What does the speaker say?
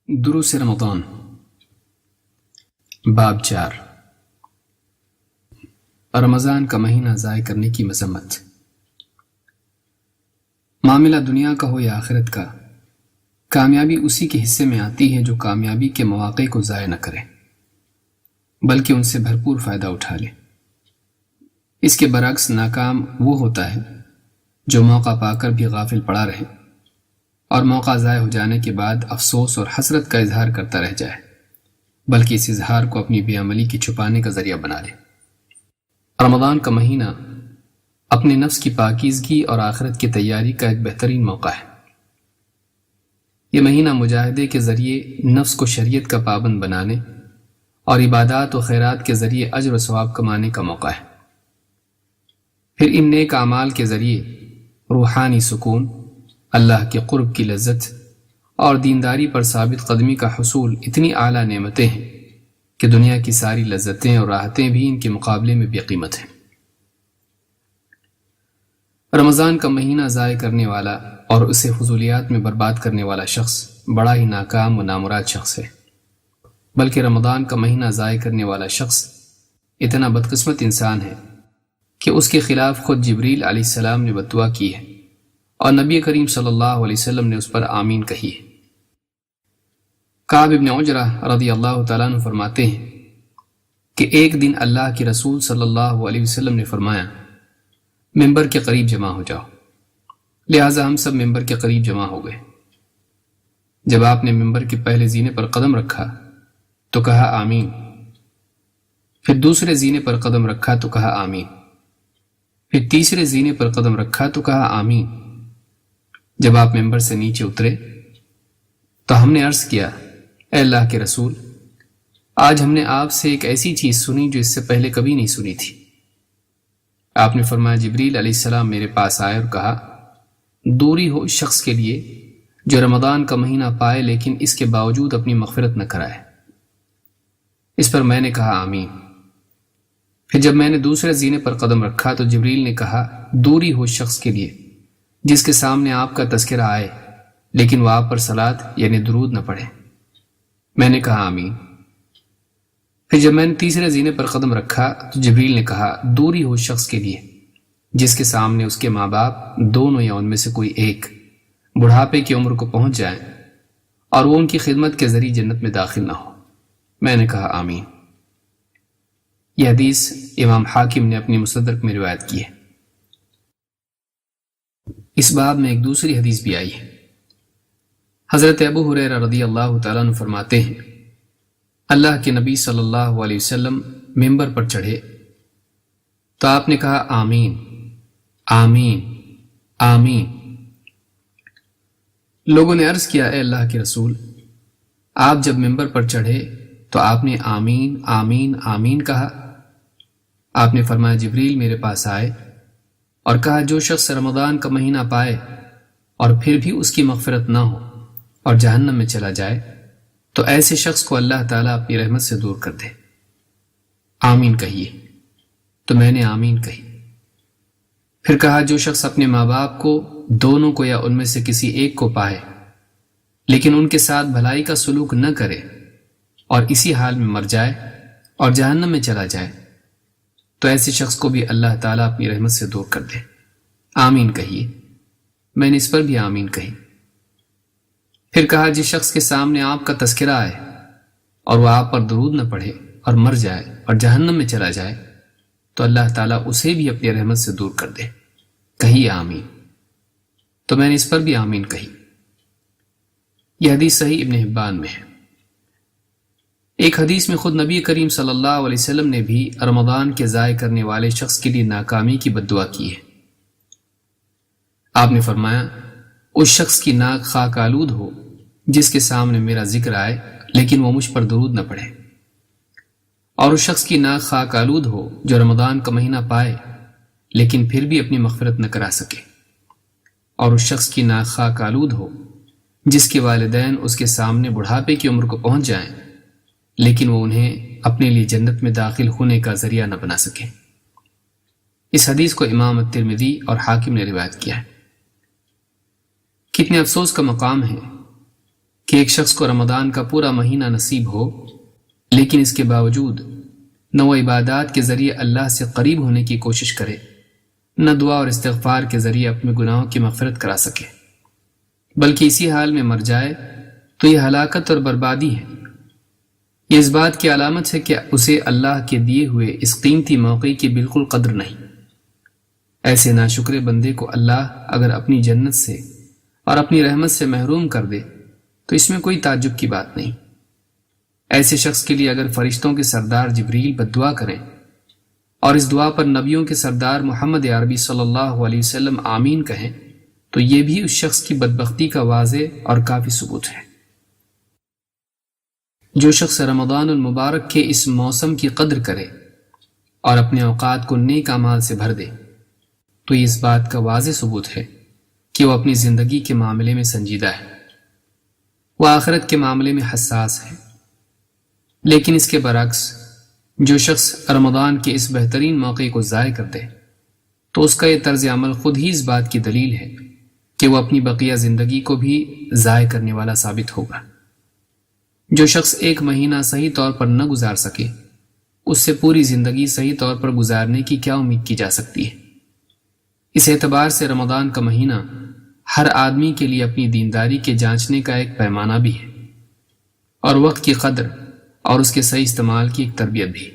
دروس رمضان باب 4 رمضان کا مہینہ ضائع کرنے کی مذمت۔ معاملہ دنیا کا ہو یا آخرت کا، کامیابی اسی کے حصے میں آتی ہے جو کامیابی کے مواقع کو ضائع نہ کرے بلکہ ان سے بھرپور فائدہ اٹھا لے۔ اس کے برعکس ناکام وہ ہوتا ہے جو موقع پا کر بھی غافل پڑا رہے اور موقع ضائع ہو جانے کے بعد افسوس اور حسرت کا اظہار کرتا رہ جائے بلکہ اس اظہار کو اپنی بے عملی کی چھپانے کا ذریعہ بنا لے۔ رمضان کا مہینہ اپنے نفس کی پاکیزگی اور آخرت کی تیاری کا ایک بہترین موقع ہے۔ یہ مہینہ مجاہدے کے ذریعے نفس کو شریعت کا پابند بنانے اور عبادات و خیرات کے ذریعے اجر و ثواب کمانے کا موقع ہے۔ پھر ان نیک اعمال کے ذریعے روحانی سکون، اللہ کے قرب کی لذت اور دینداری پر ثابت قدمی کا حصول اتنی اعلیٰ نعمتیں ہیں کہ دنیا کی ساری لذتیں اور راحتیں بھی ان کے مقابلے میں بے قیمت ہیں۔ رمضان کا مہینہ ضائع کرنے والا اور اسے فضولیات میں برباد کرنے والا شخص بڑا ہی ناکام و نامراد شخص ہے، بلکہ رمضان کا مہینہ ضائع کرنے والا شخص اتنا بدقسمت انسان ہے کہ اس کے خلاف خود جبریل علیہ السلام نے بددعا کی ہے اور نبی کریم صلی اللہ علیہ وسلم نے اس پر آمین کہی ہے۔ کعب بن عجرہ رضی اللہ تعالیٰ عنہ فرماتے ہیں کہ ایک دن اللہ کے رسول صلی اللہ علیہ وسلم نے فرمایا، ممبر کے قریب جمع ہو جاؤ۔ لہٰذا ہم سب ممبر کے قریب جمع ہو گئے۔ جب آپ نے ممبر کے پہلے زینے پر قدم رکھا تو کہا آمین، پھر دوسرے زینے پر قدم رکھا تو کہا آمین، پھر تیسرے زینے پر قدم رکھا تو کہا آمین۔ جب آپ ممبر سے نیچے اترے تو ہم نے عرض کیا، اے اللہ کے رسول، آج ہم نے آپ سے ایک ایسی چیز سنی جو اس سے پہلے کبھی نہیں سنی تھی۔ آپ نے فرمایا، جبریل علیہ السلام میرے پاس آئے اور کہا، دوری ہو اس شخص کے لیے جو رمضان کا مہینہ پائے لیکن اس کے باوجود اپنی مغفرت نہ کرائے۔ اس پر میں نے کہا آمین۔ پھر جب میں نے دوسرے زینے پر قدم رکھا تو جبریل نے کہا، دوری ہو اس شخص کے لیے جس کے سامنے آپ کا تذکرہ آئے لیکن وہ آپ پر صلاۃ یعنی درود نہ پڑھے۔ میں نے کہا آمین۔ پھر جب میں نے تیسرے زینے پر قدم رکھا تو جبریل نے کہا، دوری ہو اس شخص کے لیے جس کے سامنے اس کے ماں باپ دونوں یا ان میں سے کوئی ایک بڑھاپے کی عمر کو پہنچ جائیں اور وہ ان کی خدمت کے ذریعے جنت میں داخل نہ ہو۔ میں نے کہا آمین۔ یہ حدیث امام حاکم نے اپنی مستدرک میں روایت کی ہے۔ اس باب میں ایک دوسری حدیث بھی آئی ہے۔ حضرت ابو ہریرہ رضی اللہ تعالیٰ عنہ فرماتے ہیں، اللہ کے نبی صلی اللہ علیہ وسلم ممبر پر چڑھے تو آپ نے کہا آمین آمین آمین۔ لوگوں نے عرض کیا، اے اللہ کے رسول، آپ جب ممبر پر چڑھے تو آپ نے آمین آمین آمین کہا۔ آپ نے فرمایا، جبریل میرے پاس آئے اور کہا، جو شخص رمضان کا مہینہ پائے اور پھر بھی اس کی مغفرت نہ ہو اور جہنم میں چلا جائے تو ایسے شخص کو اللہ تعالیٰ اپنی رحمت سے دور کر دے۔ آمین کہیے۔ تو میں نے آمین کہی۔ پھر کہا، جو شخص اپنے ماں باپ کو دونوں کو یا ان میں سے کسی ایک کو پائے لیکن ان کے ساتھ بھلائی کا سلوک نہ کرے اور اسی حال میں مر جائے اور جہنم میں چلا جائے تو ایسے شخص کو بھی اللہ تعالیٰ اپنی رحمت سے دور کر دے۔ آمین کہیے۔ میں نے اس پر بھی آمین کہی۔ پھر کہا، جس شخص کے سامنے آپ کا تذکرہ آئے اور وہ آپ پر درود نہ پڑھے اور مر جائے اور جہنم میں چلا جائے تو اللہ تعالیٰ اسے بھی اپنی رحمت سے دور کر دے۔ کہیے آمین۔ تو میں نے اس پر بھی آمین کہی۔ یہ حدیث صحیح ابن حبان میں ہے۔ ایک حدیث میں خود نبی کریم صلی اللہ علیہ وسلم نے بھی رمضان کے ضائع کرنے والے شخص کے لیے ناکامی کی بددعا کی ہے۔ آپ نے فرمایا، اس شخص کی ناک خاک آلود ہو جس کے سامنے میرا ذکر آئے لیکن وہ مجھ پر درود نہ پڑھے، اور اس شخص کی ناک خاک آلود ہو جو رمضان کا مہینہ پائے لیکن پھر بھی اپنی مغفرت نہ کرا سکے، اور اس شخص کی ناک خاک آلود ہو جس کے والدین اس کے سامنے بڑھاپے کی عمر کو پہنچ جائیں لیکن وہ انہیں اپنے لیے جنت میں داخل ہونے کا ذریعہ نہ بنا سکے۔ اس حدیث کو امام الترمذی اور حاکم نے روایت کیا ہے۔ کتنے افسوس کا مقام ہے کہ ایک شخص کو رمضان کا پورا مہینہ نصیب ہو، لیکن اس کے باوجود نہ وہ عبادات کے ذریعے اللہ سے قریب ہونے کی کوشش کرے، نہ دعا اور استغفار کے ذریعے اپنے گناہوں کی مغفرت کرا سکے، بلکہ اسی حال میں مر جائے تو یہ ہلاکت اور بربادی ہے۔ یہ اس بات کی علامت ہے کہ اسے اللہ کے دیے ہوئے اس قیمتی موقع کی بالکل قدر نہیں۔ ایسے ناشکرے بندے کو اللہ اگر اپنی جنت سے اور اپنی رحمت سے محروم کر دے تو اس میں کوئی تعجب کی بات نہیں۔ ایسے شخص کے لیے اگر فرشتوں کے سردار جبریل بد دعا کریں اور اس دعا پر نبیوں کے سردار محمد عربی صلی اللہ علیہ وسلم آمین کہیں تو یہ بھی اس شخص کی بدبختی کا واضح اور کافی ثبوت ہے۔ جو شخص رمضان المبارک کے اس موسم کی قدر کرے اور اپنے اوقات کو نیک اعمال سے بھر دے تو یہ اس بات کا واضح ثبوت ہے کہ وہ اپنی زندگی کے معاملے میں سنجیدہ ہے، وہ آخرت کے معاملے میں حساس ہے۔ لیکن اس کے برعکس جو شخص رمضان کے اس بہترین موقع کو ضائع کر دے تو اس کا یہ طرز عمل خود ہی اس بات کی دلیل ہے کہ وہ اپنی بقیہ زندگی کو بھی ضائع کرنے والا ثابت ہوگا۔ جو شخص ایک مہینہ صحیح طور پر نہ گزار سکے، اس سے پوری زندگی صحیح طور پر گزارنے کی کیا امید کی جا سکتی ہے؟ اس اعتبار سے رمضان کا مہینہ ہر آدمی کے لیے اپنی دینداری کے جانچنے کا ایک پیمانہ بھی ہے، اور وقت کی قدر اور اس کے صحیح استعمال کی ایک تربیت بھی۔